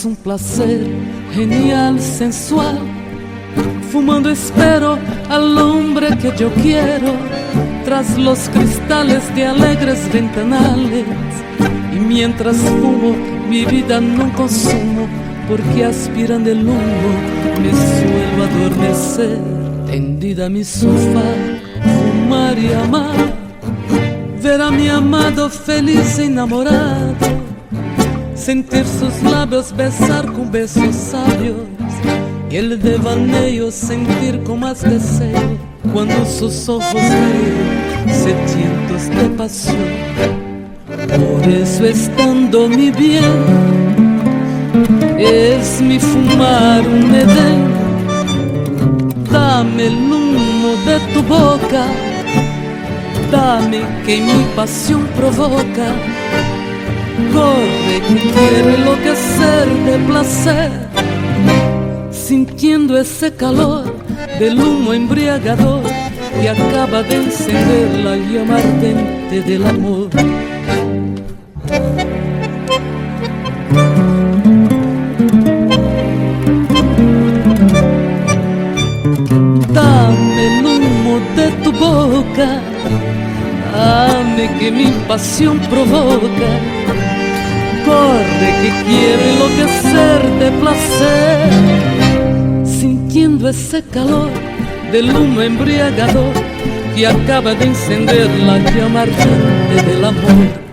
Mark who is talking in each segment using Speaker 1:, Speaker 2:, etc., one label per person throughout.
Speaker 1: es un placer genial, sensual. Fumando espero al hombre que yo quiero, tras los cristales de alegres ventanales. Y mientras fumo, mi vida no consumo, porque aspirando el humo me suelo adormecer. Tendida a mi sofá, fumar y amar, ver a mi amado feliz e enamorado, sentir sus labios besar con besos sabios, y el devaneo sentir con más deseo cuando sus ojos ven sedientos de pasión. Por eso estando mi bien, es mi fumar un edén. Dame el humo de tu boca, dame que mi pasión provoca. Corre que quiere enloquecer de placer, sintiendo ese calor del humo embriagador que acaba de encender la llama ardente del amor. Dame el humo de tu boca, dame que mi pasión provoca. Corre que quiero enloquecer de placer, sintiendo ese calor del humo embriagador que acaba de encender la llama ardiente del amor.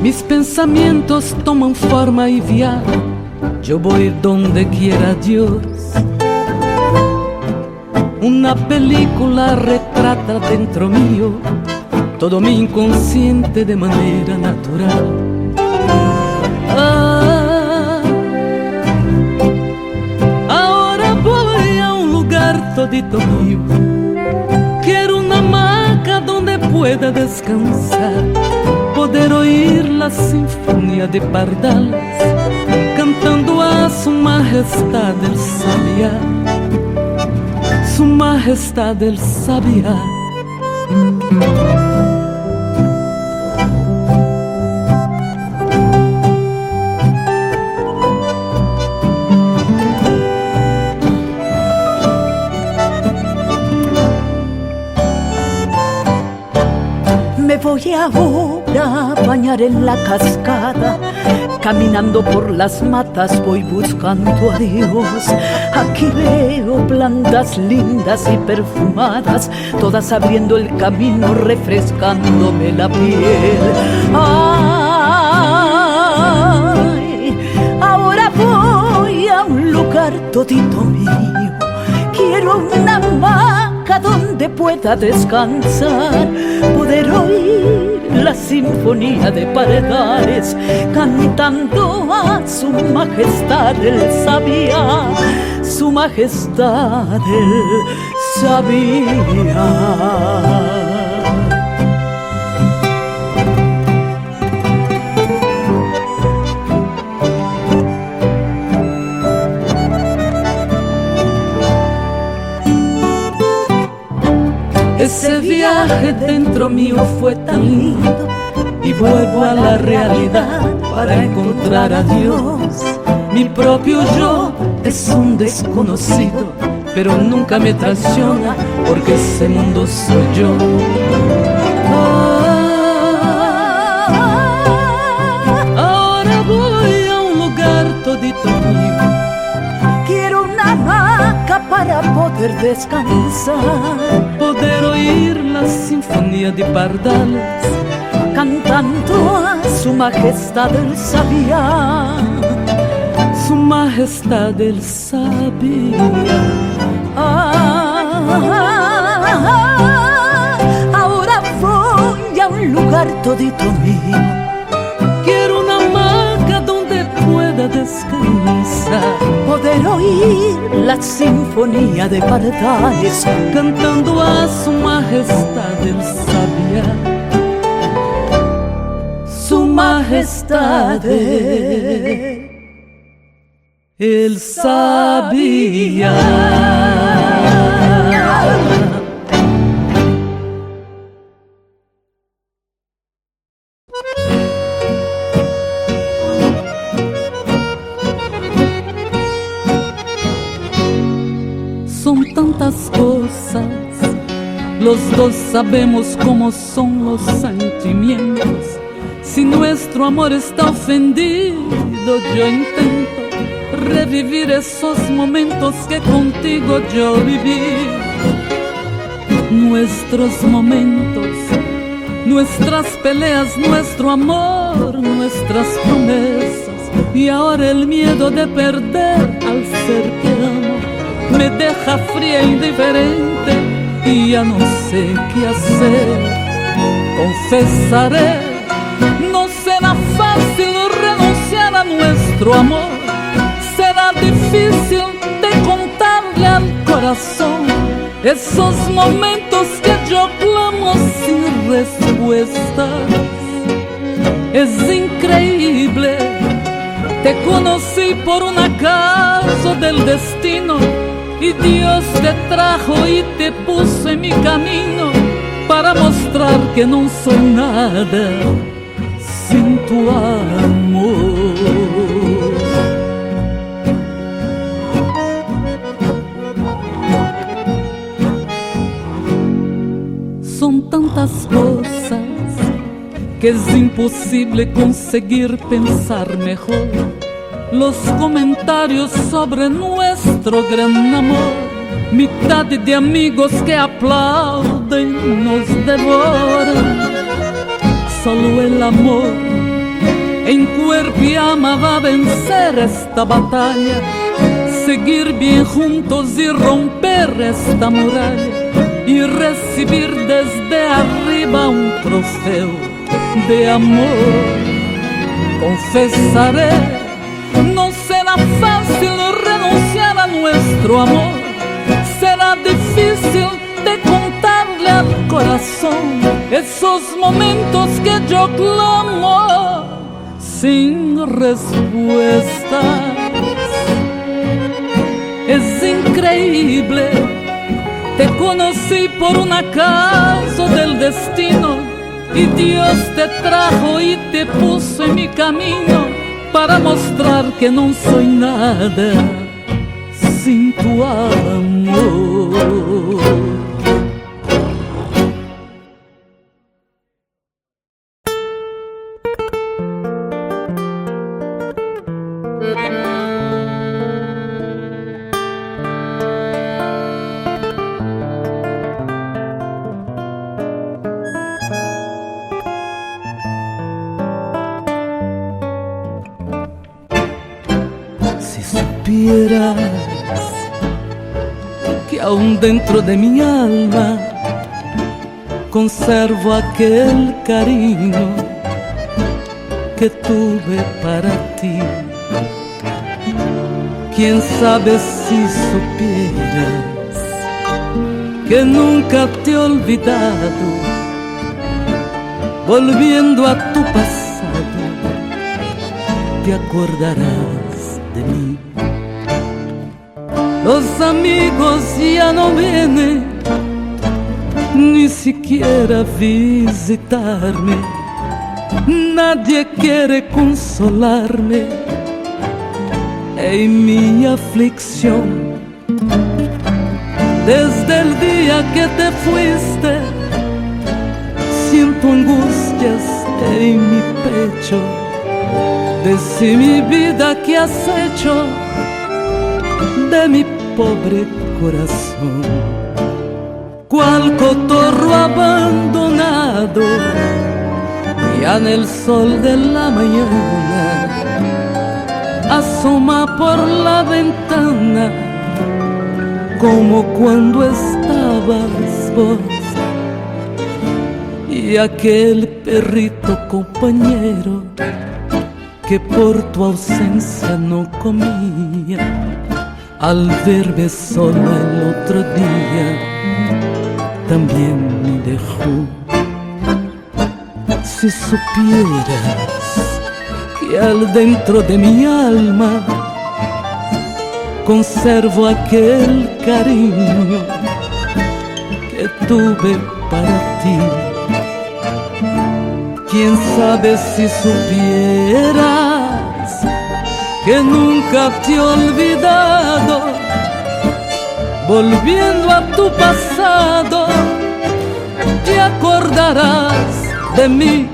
Speaker 1: Mis pensamientos toman forma y viajan, yo voy donde quiera Dios. Una película retrata dentro mío todo mi inconsciente de manera natural. Ahora voy a un lugar todito mío, quiero una hamaca donde pueda descansar, poder oír la sinfonía de pardales cantando a su majestad el sabiá, su majestad el sabiá.
Speaker 2: Me voy ahora a bañar en la cascada, caminando por las matas voy buscando a Dios. Aquí veo plantas lindas y perfumadas, todas abriendo el camino, refrescándome la piel. Ay, ahora voy a un lugar todito mío, quiero una hamaca donde pueda descansar, poder oír la sinfonía de pardales cantando a su majestad el sabiá, su majestad el sabiá.
Speaker 1: Ese viaje dentro mío fue tan lindo y vuelvo a la realidad para encontrar a Dios. Mi propio yo es un desconocido, pero nunca me traiciona porque ese mundo soy yo. Ahora voy a un lugar todito mío,
Speaker 2: quiero una hamaca para poder descansar,
Speaker 1: poder oír la sinfonía de pardales
Speaker 2: cantando a su majestad el sabiá,
Speaker 1: su majestad el sabiá.
Speaker 2: Ahora voy a un lugar todito mío,
Speaker 1: quiero una hamaca donde pueda descansar,
Speaker 2: poder oír la sinfonía de pardales
Speaker 1: cantando a su majestad el sabiá, majestade. Él sabía. Son tantas cosas, los dos sabemos cómo son los sentimientos. Si nuestro amor está ofendido, yo intento revivir esos momentos que contigo yo viví. Nuestros momentos, nuestras peleas, nuestro amor, nuestras promesas. Y ahora el miedo de perder al ser que amo me deja fría e indiferente y ya no sé qué hacer. Confesaré, no será fácil renunciar a nuestro amor. Será difícil de contarle al corazón esos momentos que yo clamo sin respuestas. Es increíble, te conocí por un acaso del destino y Dios te trajo y te puso en mi camino para mostrar que no soy nada sin tu amor. Son tantas cosas que es imposible conseguir pensar mejor. Los comentarios sobre nuestro gran amor, mitad de amigos que aplauden y nos devoran. Solo el amor en cuerpo y alma va a vencer esta batalla, seguir bien juntos y romper esta muralla y recibir desde arriba un trofeo de amor. Confesaré, no será fácil renunciar a nuestro amor. Será difícil de contarle al corazón esos momentos que yo clamo sin respuestas. Es increíble, te conocí por un acaso del destino y Dios te trajo y te puso en mi camino para mostrar que no soy nada sin tu amor. Que aún dentro de mi alma conservo aquel cariño que tuve para ti. Quién sabe si supieras que nunca te he olvidado, volviendo a tu pasado te acordarás de mí. Los amigos ya no vienen ni siquiera visitarme. Nadie quiere consolarme en mi aflicción. Desde el día que te fuiste, siento angustias en mi pecho. De si mi vida que has hecho de mi pobre corazón, cual cotorro abandonado, ya en el sol de la mañana asoma por la ventana, como cuando estabas vos y aquel perrito compañero que por tu ausencia no comía. Al verme sola el otro día, también me dejó. Si supieras y al dentro de mi alma conservo aquel cariño que tuve para ti. Quién sabe si supieras que nunca te he olvidado, volviendo a tu pasado te acordarás de mí.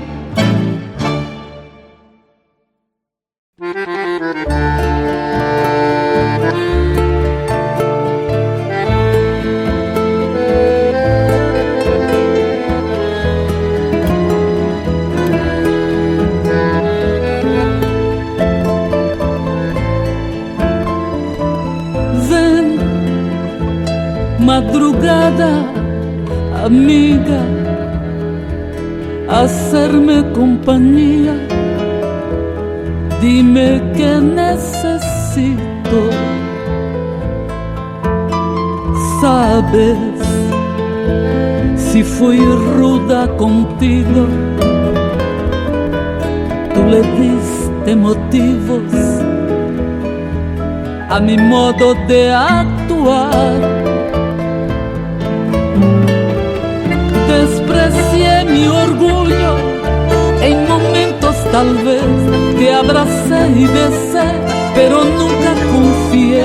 Speaker 1: Madrugada, amiga, hacerme compañía. Dime qué necesito. Sabes, si fui ruda contigo, tú le diste motivos a mi modo de actuar. Desprecié mi orgullo, en momentos tal vez te abracé y besé, pero nunca confié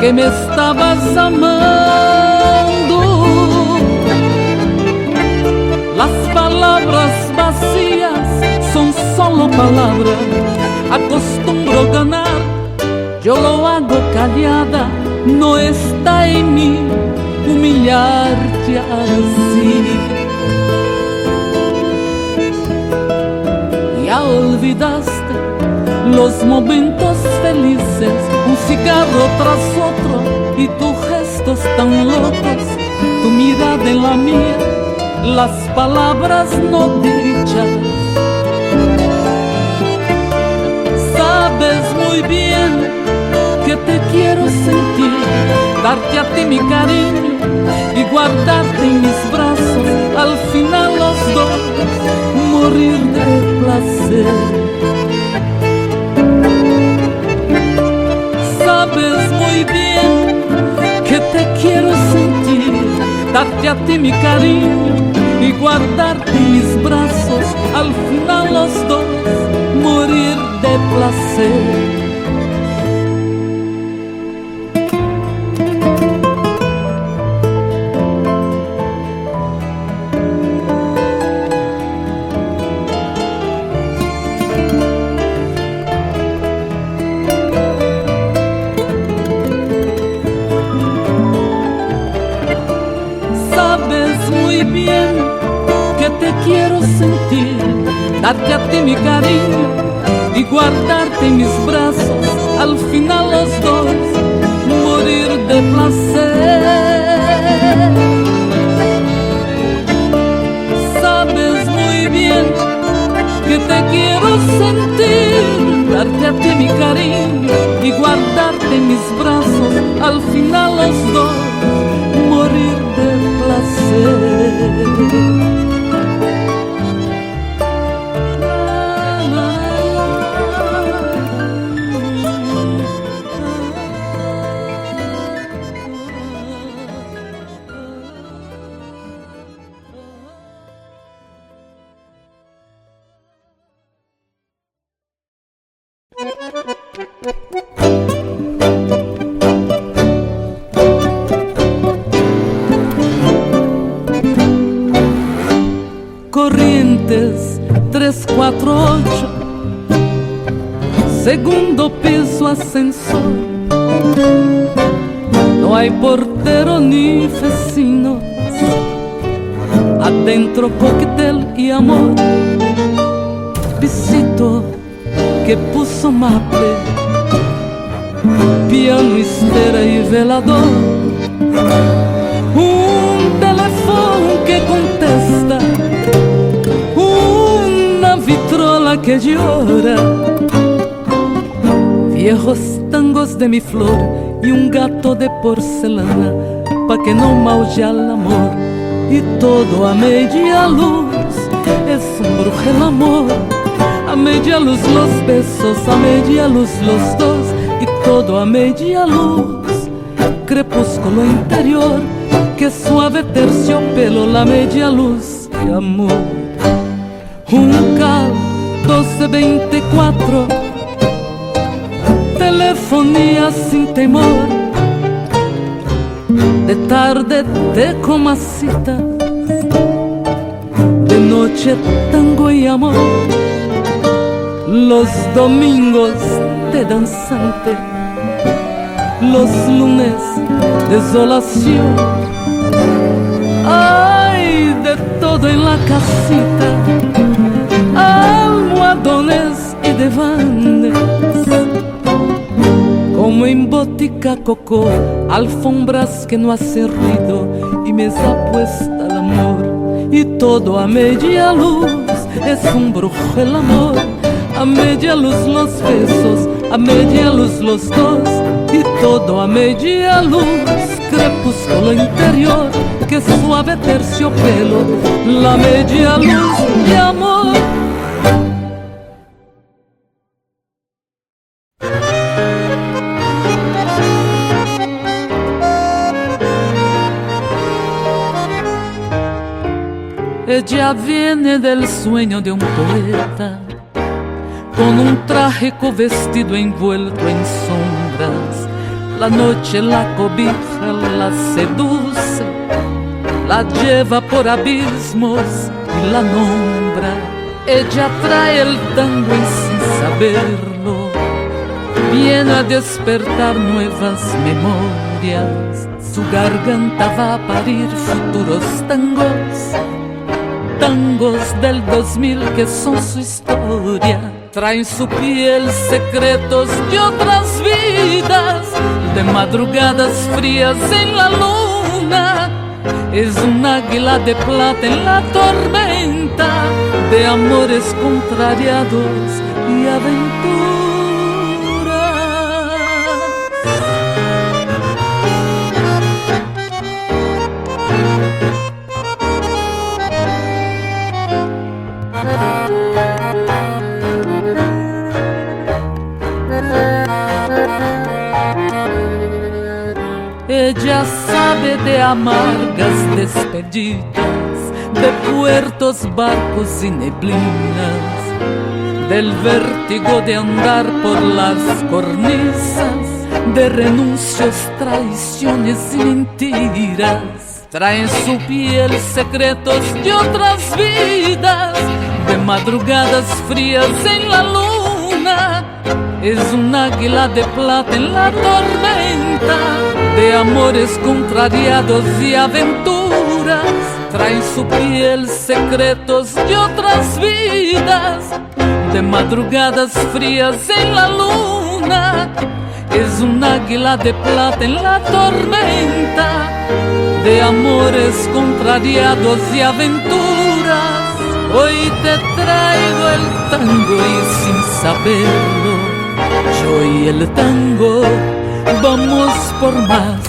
Speaker 1: que me estabas amando. Las palabras vacías son solo palabras, acostumbro ganar, yo lo hago callada, no está en mí humillarte así. Ya olvidaste los momentos felices, un cigarro tras otro y tus gestos tan locos, tu mirada en la mía, las palabras no dichas. Sabes muy bien que te quiero sentir, darte a ti mi cariño y guardarte en mis brazos, al final los dos morir de placer. Sabes muy bien que te quiero sentir, darte a ti mi cariño y guardarte en mis brazos, al final los dos morir de placer. Quiero sentir, darte a ti mi cariño y guardarte en mis brazos, al final los dos morir de placer. Sabes muy bien que te quiero sentir, darte a ti mi cariño y guardarte en mis brazos, al final los dos morir de placer. Corrientes 348, segundo piso, ascensor. No hay portero ni vecinos, adentro cóctel y amor. Visito que puso maple, piano, estera y velador. Un teléfono que contesta, una vitrola que llora, viejos tangos de mi flor y un gato de porcelana pa' que no maulle el amor. Y todo a media luz es un brujo el amor. A media luz los besos, a media luz los dos, y todo a media luz. Crepúsculo interior, que suave terciopelo, la media luz de amor. Juncal 1224, telefonía sin temor. De tarde te comacita, de noche tango y amor. Los domingos de danzante, los lunes desolación. Ay, de todo en la casita, almohadones y divanes. Como en botica cocó, alfombras que no hacen ruido y mesa puesta al amor. Y todo a media luz, es un brujo el amor. A media luz los besos, a media luz los dos, y todo a media luz. Crepúsculo interior, que suave terciopelo, la media luz de amor. Ella viene del sueño de un poeta, con un trágico vestido envuelto en sombras. La noche la cobija, la seduce, la lleva por abismos y la nombra. Ella trae el tango y sin saberlo viene a despertar nuevas memorias. Su garganta va a parir futuros tangos, tangos del 2000 que son su historia. Trae en su piel secretos de otras vidas, de madrugadas frías en la luna. Es un águila de plata en la tormenta, de amores contrariados y aventuras. Ella sabe de amargas despedidas, de puertos, barcos y neblinas, del vértigo de andar por las cornisas, de renuncios, traiciones y mentiras. Trae en su piel secretos de otras vidas, de madrugadas frías en la luna. Es un águila de plata en la tormenta, de amores contrariados y aventuras. Trae en su piel secretos de otras vidas, de madrugadas frías en la luna. Es un águila de plata en la tormenta, de amores contrariados y aventuras. Hoy te traigo el tango y sin saberlo, yo y el tango vamos por más.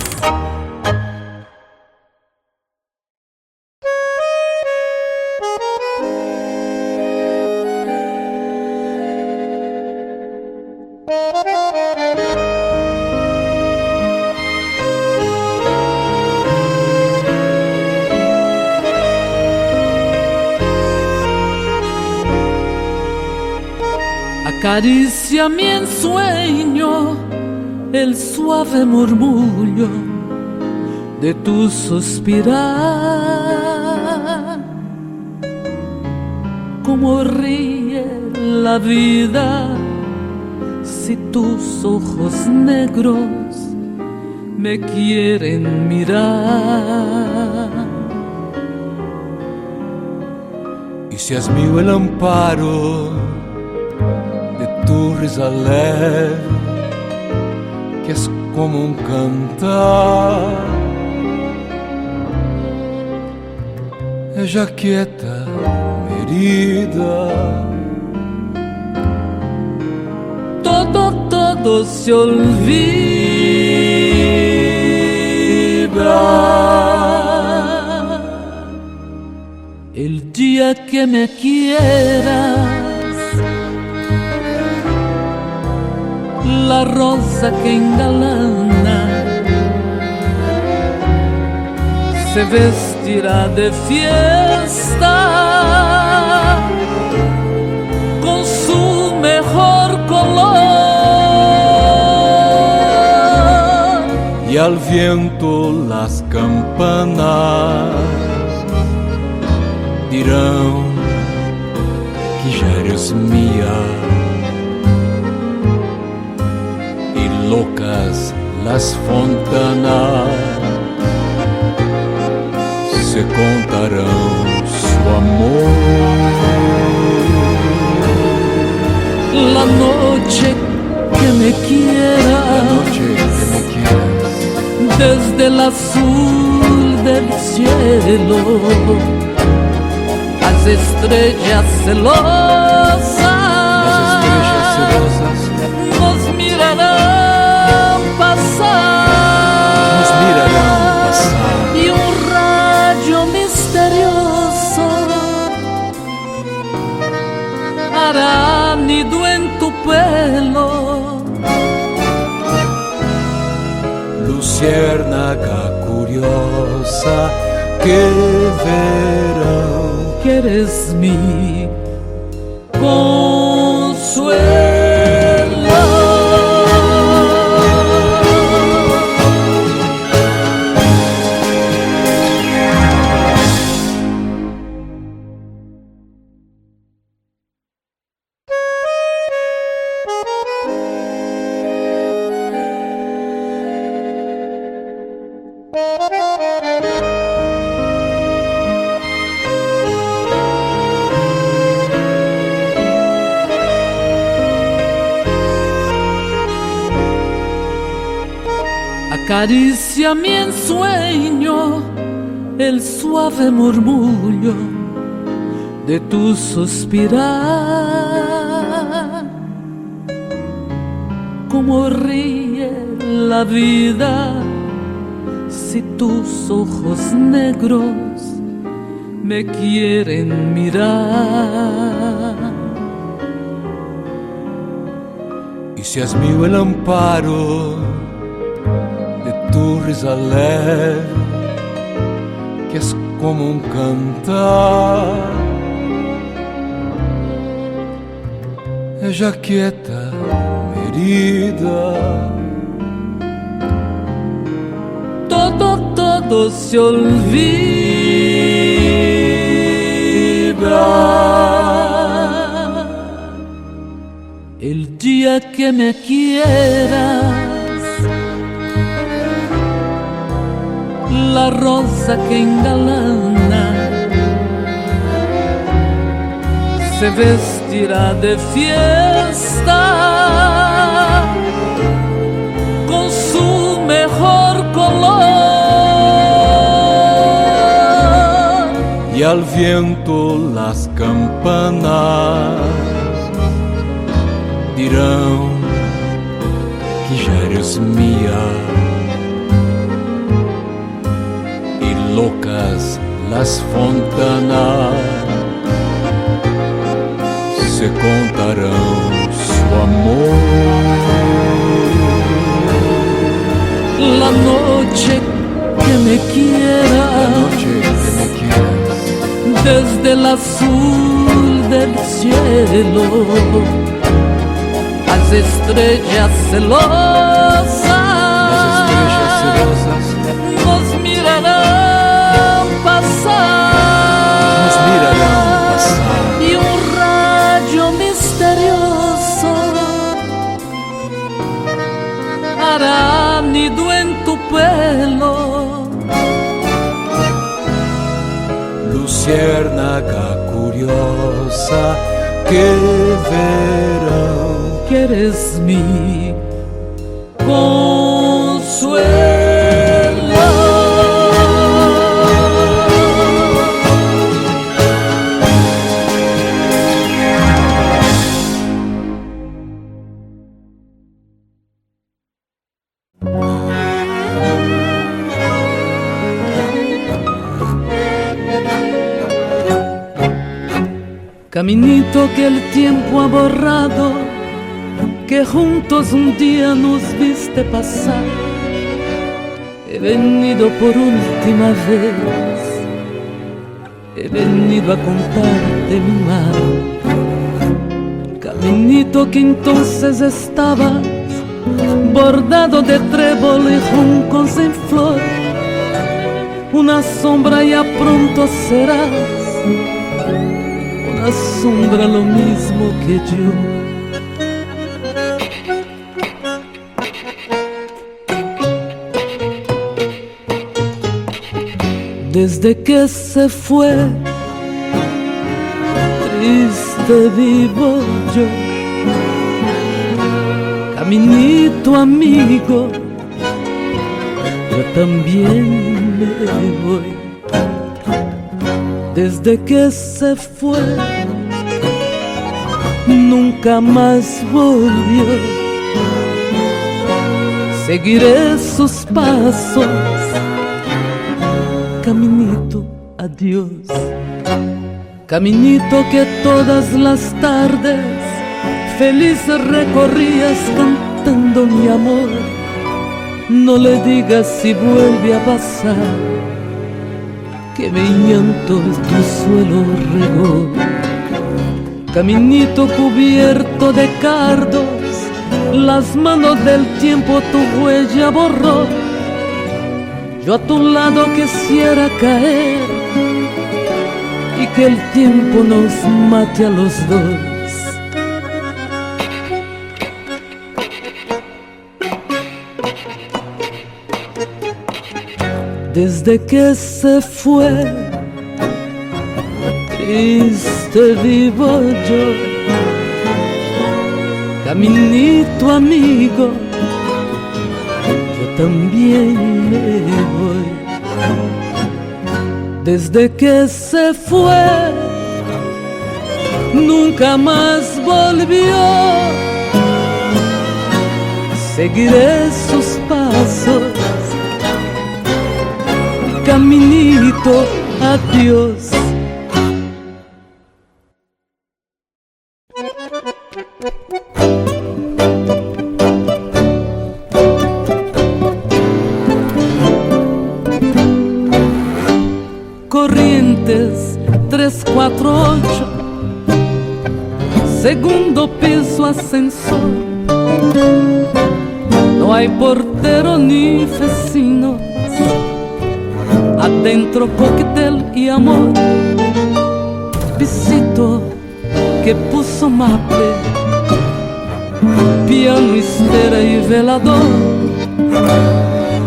Speaker 1: Acaricia mi ensueño el suave murmullo de tu suspirar, como ríe la vida si tus ojos negros me quieren mirar.
Speaker 3: Y si es mío el amparo de tu risa leve, que es como un cantar, ella quieta mi herida.
Speaker 1: Todo se olvida el día que me quieras la rosa que engalana se vestirá de fiesta con su mejor color.
Speaker 3: Y al viento las campanas dirán que ya eres mía, y locas las fontanas se contarán su amor.
Speaker 1: La noche que me quiera,
Speaker 3: La noche que me quieras,
Speaker 1: desde el azul del cielo, las estrellas celosas,
Speaker 3: las estrellas celosas
Speaker 1: nos mirarán pasar,
Speaker 3: nos mirarán pasar,
Speaker 1: y un rayo misterioso hará nido en tu pelo.
Speaker 3: luciérnaga curiosa que verán
Speaker 1: Que eres mi consuelo. Acaricia mi ensueño el suave murmullo de tu suspirar. Como ríe la vida si tus ojos negros me quieren mirar.
Speaker 3: y seas mío el amparo de tu risa leve, que es como un cantar. Ella quieta mi herida,
Speaker 1: todo se olvida el día que me quieras. La rosa que engalana se vestirá de fiesta con su mejor color.
Speaker 3: y al viento las campanas dirán que ya eres mía, y locas las fontanas se contarán su amor.
Speaker 1: La noche que me quiera,
Speaker 3: La noche que me quieras,
Speaker 1: desde el azul del cielo, las estrellas celosas,
Speaker 3: las estrellas celosas
Speaker 1: nos mirarán pasar,
Speaker 3: nos mirarán pasar,
Speaker 1: y un rayo misterioso hará nido en tu pelo.
Speaker 3: luciérnaga curiosa que verán
Speaker 1: Que eres mi consuelo. Caminito que el tiempo ha borrado que juntos un día nos viste pasar. He venido por última vez, he venido a contarte mi mal. Caminito que entonces estabas bordado de trébol y juncos en flor. Una sombra ya pronto serás, una sombra lo mismo que yo. Desde que se fue, triste vivo yo. Caminito amigo, yo también me voy. Desde que se fue, nunca más volvió. Seguiré sus pasos, caminito, adiós. Caminito que todas las tardes feliz recorrías cantando mi amor. No le digas si vuelve a pasar que mi llanto tu suelo regó. Caminito cubierto de cardos, las manos del tiempo tu huella borró. Yo a tu lado quisiera caer y que el tiempo nos mate a los dos. Desde que se fue, triste vivo yo. Caminito amigo, yo también me voy. Desde que se fue, nunca más volvió. Seguiré sus pasos, caminito, adiós. Corrientes 348, segundo piso ascensor. No hay portero ni vecinos, adentro cóctel y amor. Visito que puso maple, piano, estera y velador.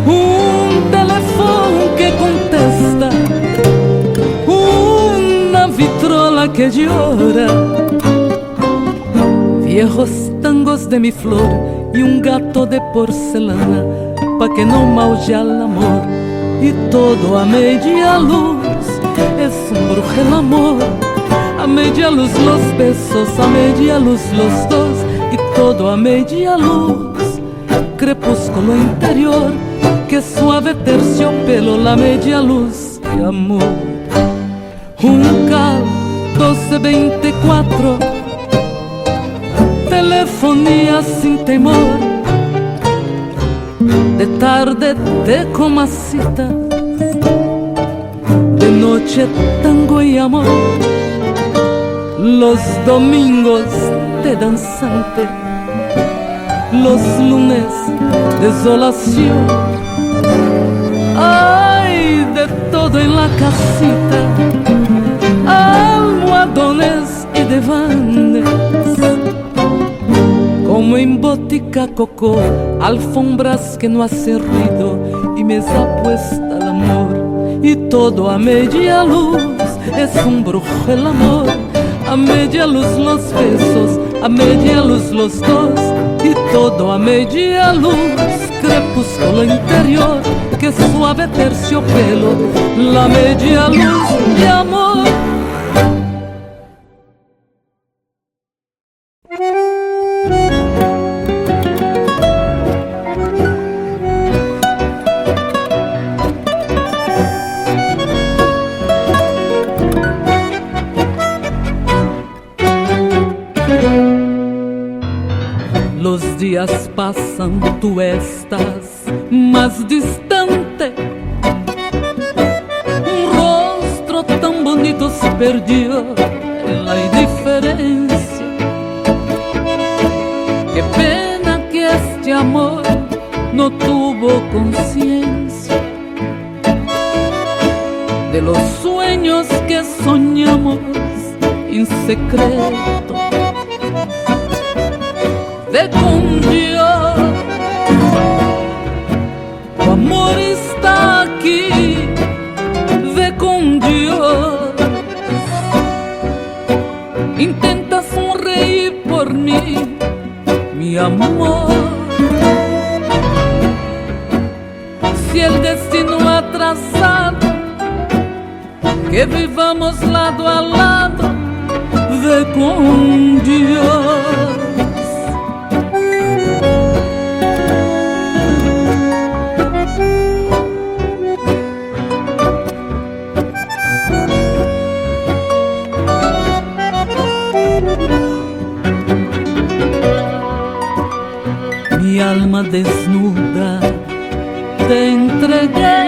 Speaker 1: Un teléfono que contesta, una vitrola que llora, viejos tangos de mi flor y un gato de porcelana pa' que no maulle al amor. Y todo a media luz, es un brujo el amor. A media luz los besos, a media luz los dos. Y todo a media luz, crepúsculo interior, que suave terciopelo, la media luz de amor. Juncal 1224, telefonía sin temor. De tarde te comacitas, de noche tango y amor. Los domingos de danzante, los lunes desolación. Ay, de todo en la casita, almohadones y divanes. Como en botica cocó, alfombras que no hacen ruido y mesa puesta al amor. Y todo a media luz, es un brujo el amor. A media luz los besos, a media luz los dos. Y todo a media luz, crepúsculo interior, que suave terciopelo, la media luz de amor. Los días pasan, tú estás más distante. Un rostro tan bonito se perdió en la indiferencia. Qué pena que este amor no tuvo conciencia de los sueños que soñamos en secreto. Ve con Dios, tu amor está aquí. Ve con Dios, intenta sonreír por mí, mi amor. Si el destino ha trazado que vivamos lado a lado, ve con Dios. Mi alma desnuda te entregué,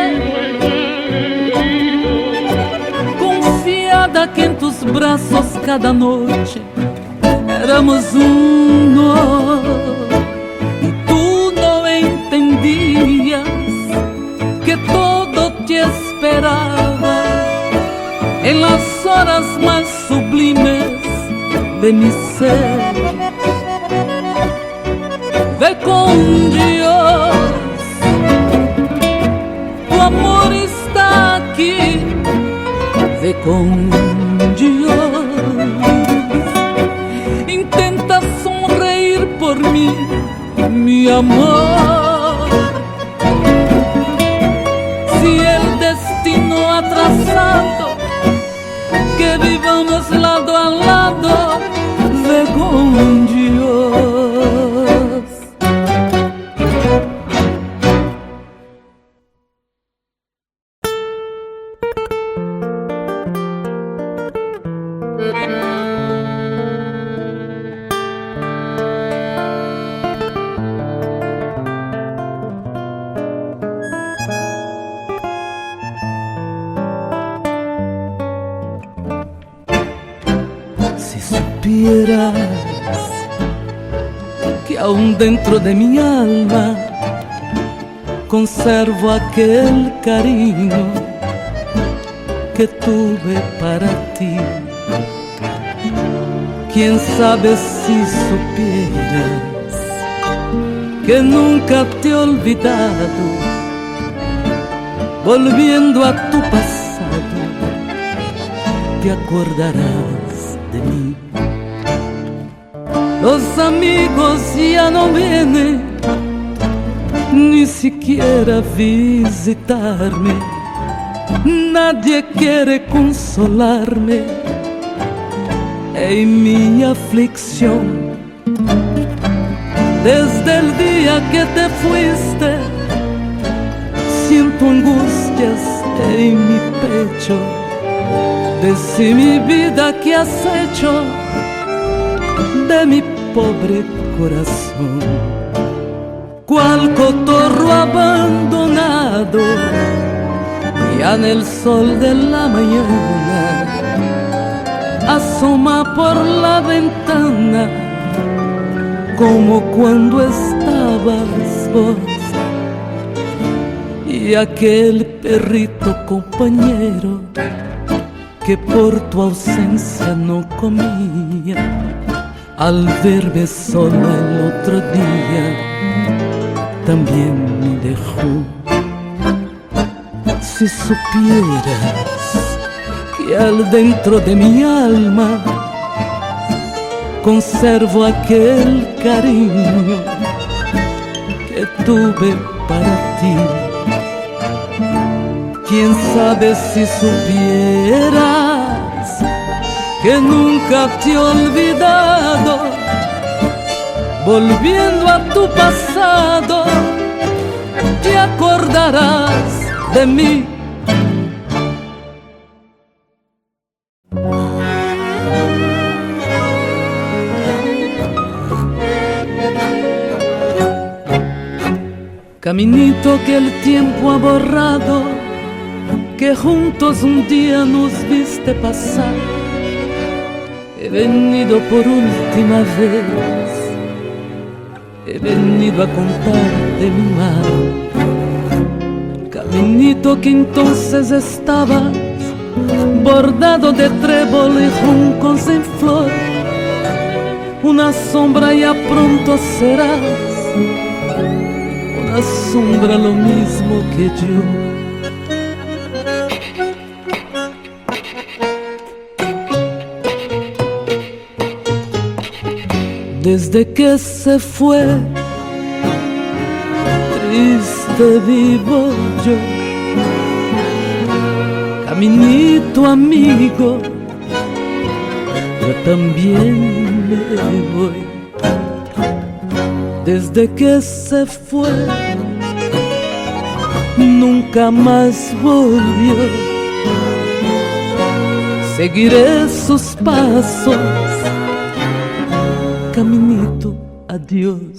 Speaker 1: confiada que en tus brazos cada noche éramos uno. Y tú no entendías que todo te esperaba en las horas más sublimes de mi ser. Ve con Dios, tu amor está aquí. Ve con Dios, intenta sonreír por mí, mi amor. Si el destino ha trazado que vivamos lado a lado, ve con Dios. Que aún dentro de mi alma conservo aquel cariño que tuve para ti. Quién sabe si supieras que nunca te he olvidado, volviendo a tu pasado te acordarás de mí. Los amigos ya no vienen ni siquiera a visitarme. Nadie quiere consolarme en mi aflicción. Desde el día que te fuiste, siento angustias en mi pecho. De si mi vida, ¿qué has hecho de mi pobre corazón? Cual cotorro abandonado, ya en el sol de la mañana asoma por la ventana, como cuando estabas vos y aquel perrito compañero que por tu ausencia no comía. Al verme sola el otro día, también me dejó. Si supieras que al dentro de mi alma conservo aquel cariño que tuve para ti. Quién sabe si supieras que nunca te he olvidado, volviendo a tu pasado te acordarás de mí. Caminito que el tiempo ha borrado, que juntos un día nos viste pasar. He venido por última vez, he venido a contarte mi mal. Caminito que entonces estabas bordado de trébol y juncos en flor. Una sombra ya pronto serás, una sombra lo mismo que yo. Desde que se fue, triste vivo yo. Caminito amigo, yo también me voy. Desde que se fue, nunca más volvió. Seguiré sus pasos. Caminito, adiós.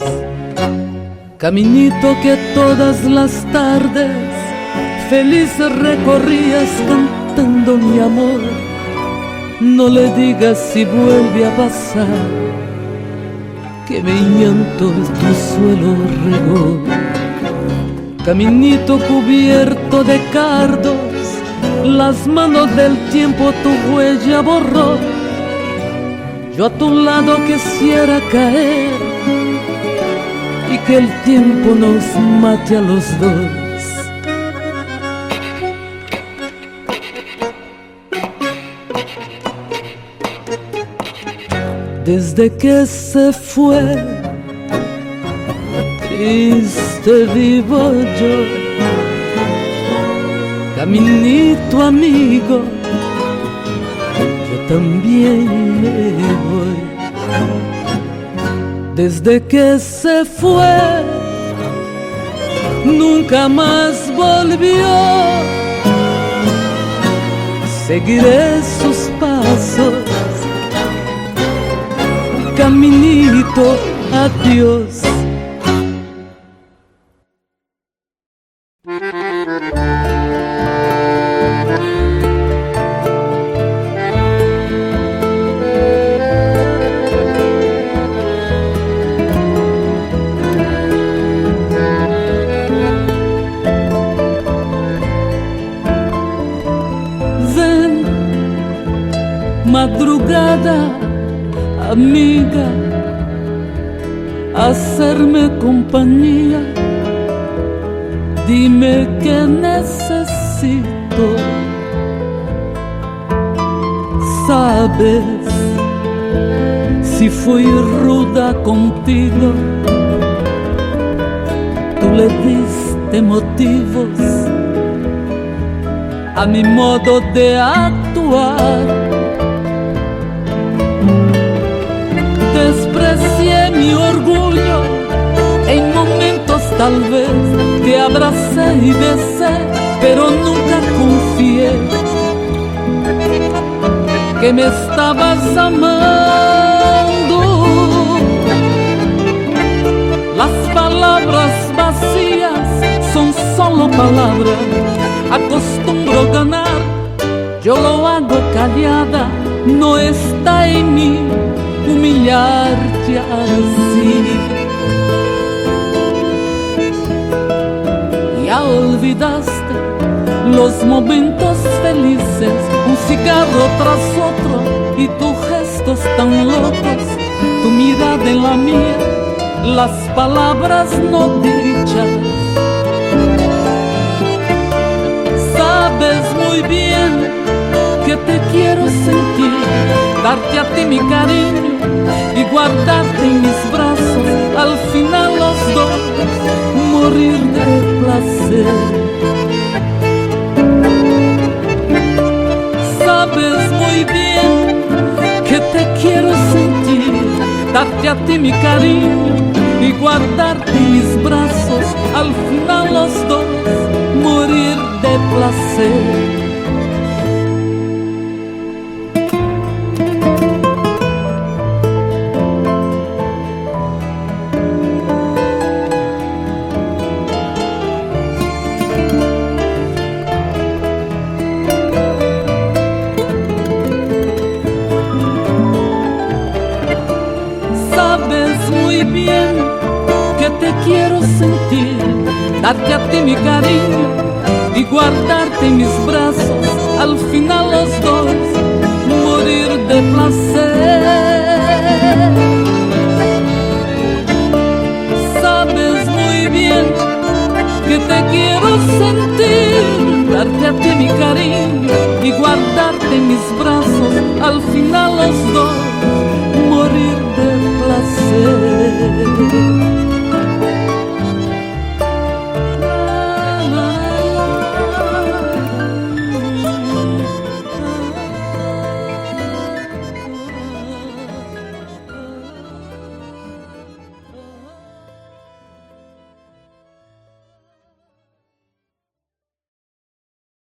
Speaker 1: Caminito que todas las tardes feliz recorrías cantando mi amor. No le digas si vuelve a pasar que mi llanto tu suelo regó. Caminito cubierto de cardos, las manos del tiempo tu huella borró. Yo a tu lado quisiera caer y que el tiempo nos mate a los dos. Desde que se fue, triste vivo yo. Caminito amigo, yo también me voy. Desde que se fue, nunca más volvió. Seguiré sus pasos. Caminito, adiós. Ven, madrugada amiga, hacerme compañía. Dime qué necesito. Sabes, si fui ruda contigo, tú le diste motivos a mi modo de actuar. Desprecié mi orgullo, en momentos tal vez te abracé y besé, pero nunca confié que me estabas amando. Las palabras vacías son solo palabras, acostumbro ganar, yo lo hago callada, no está en mí humillarte así. Ya olvidaste los momentos felices, un cigarro tras otro y tus gestos tan locos, tu mirada en la mía, las palabras no dichas. Sabes muy bien que te quiero sentir, darte a ti mi cariño y guardarte en mis brazos, al final los dos morir de placer. Sabes muy bien que te quiero sentir, darte a ti mi cariño y guardarte en mis brazos, al final los dos morir de placer. quiero sentir, darte a ti mi cariño y guardarte en mis brazos, al final los dos morir de placer. Sabes muy bien que te quiero sentir, darte a ti mi cariño y guardarte en mis brazos, al final los dos morir de placer.